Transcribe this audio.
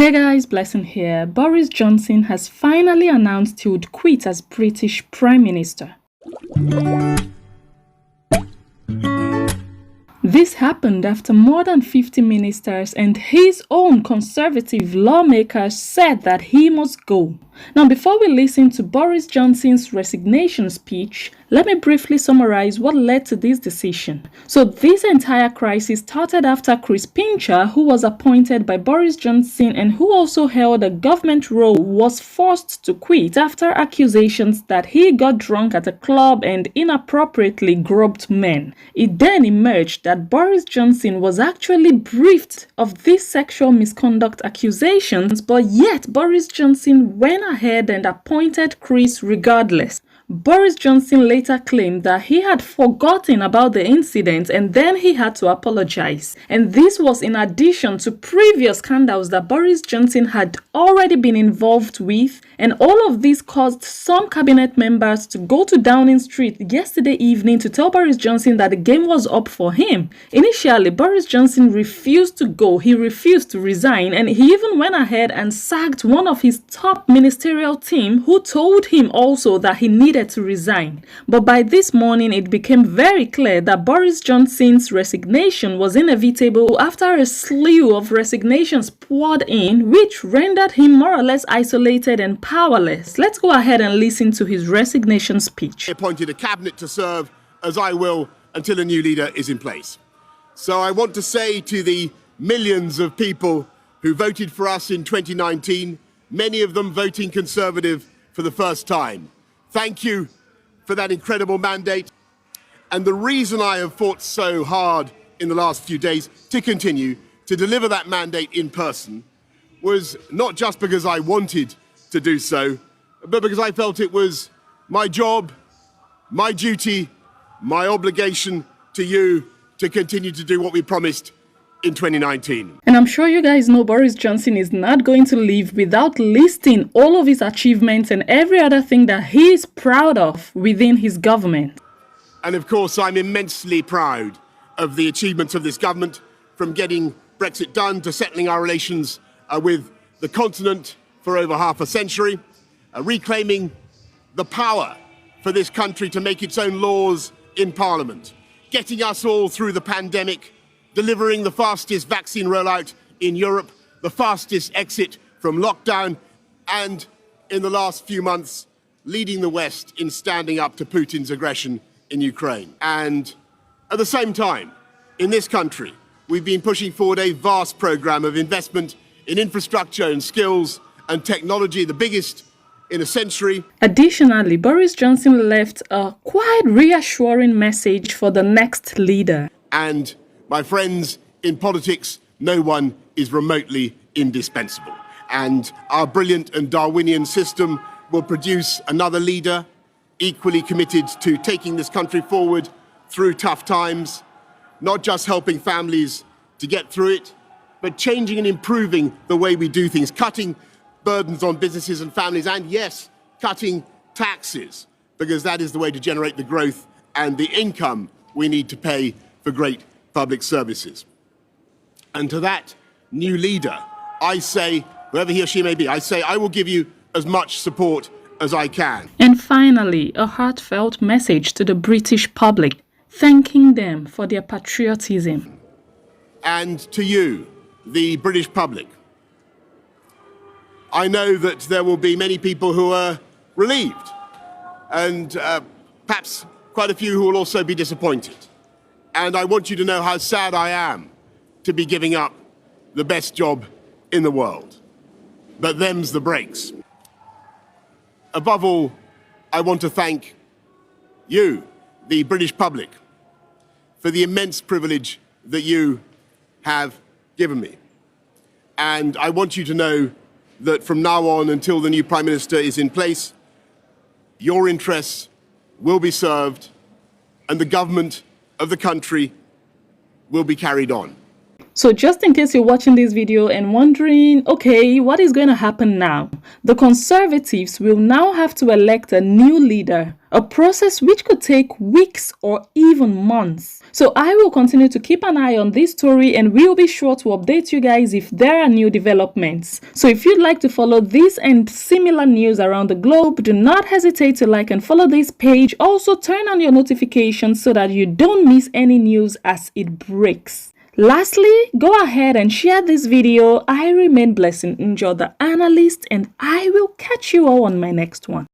Hey guys, Blessing here. Boris Johnson has finally announced he would quit as British Prime Minister. This happened after more than 50 ministers and his own conservative lawmakers said that he must go. Now, before we listen to Boris Johnson's resignation speech, let me briefly summarize what led to this decision. So this entire crisis started after Chris Pincher, who was appointed by Boris Johnson and who also held a government role, was forced to quit after accusations that he got drunk at a club and inappropriately groped men. It then emerged that Boris Johnson was actually briefed of these sexual misconduct accusations, but yet Boris Johnson went ahead and appointed Chris regardless. Boris Johnson later claimed that he had forgotten about the incident and then he had to apologize. And this was in addition to previous scandals that Boris Johnson had already been involved with, and all of this caused some cabinet members to go to Downing Street yesterday evening to tell Boris Johnson that the game was up for him. Initially, Boris Johnson refused to go, he refused to resign, and he even went ahead and sacked one of his top ministerial team who told him also that he needed to resign. But by this morning, it became very clear that Boris Johnson's resignation was inevitable after a slew of resignations poured in, which rendered him more or less isolated and powerless. Let's go ahead and listen to his resignation speech. I appointed a cabinet to serve as I will until a new leader is in place. So I want to say to the millions of people who voted for us in 2019, many of them voting Conservative for the first time, thank you for that incredible mandate. And the reason I have fought so hard in the last few days to continue to deliver that mandate in person was not just because I wanted to do so, but because I felt it was my job, my duty, my obligation to you to continue to do what we promised in 2019. And I'm sure you guys know Boris Johnson is not going to leave without listing all of his achievements and every other thing that he is proud of within his government. And of course, I'm immensely proud of the achievements of this government, from getting Brexit done to settling our relations with the continent for over half a century, reclaiming the power for this country to make its own laws in Parliament, getting us all through the pandemic, delivering the fastest vaccine rollout in Europe, the fastest exit from lockdown, and in the last few months, leading the West in standing up to Putin's aggression in Ukraine. And at the same time, in this country, we've been pushing forward a vast program of investment in infrastructure and skills and technology, the biggest in a century. Additionally, Boris Johnson left a quite reassuring message for the next leader. And my friends, in politics, no one is remotely indispensable. And our brilliant and Darwinian system will produce another leader equally committed to taking this country forward through tough times, not just helping families to get through it, but changing and improving the way we do things, cutting burdens on businesses and families, and yes, cutting taxes, because that is the way to generate the growth and the income we need to pay for great public services. And to that new leader, I say, whoever he or she may be, I say I will give you as much support as I can. And finally, a heartfelt message to the British public, thanking them for their patriotism. And to you, the British public, I know that there will be many people who are relieved, and perhaps quite a few who will also be disappointed. And I want you to know how sad I am to be giving up the best job in the world. But them's the breaks. Above all, I want to thank you, the British public, for the immense privilege that you have given me. And I want you to know that from now on until the new Prime Minister is in place, your interests will be served and the government of the country will be carried on. So just in case you're watching this video and wondering, okay, what is going to happen now? The Conservatives will now have to elect a new leader, a process which could take weeks or even months. So I will continue to keep an eye on this story and we'll be sure to update you guys if there are new developments. So if you'd like to follow this and similar news around the globe, do not hesitate to like and follow this page. Also turn on your notifications so that you don't miss any news as it breaks. Lastly, go ahead and share this video. I remain Blessing Njoh, the analyst, and I will catch you all on my next one.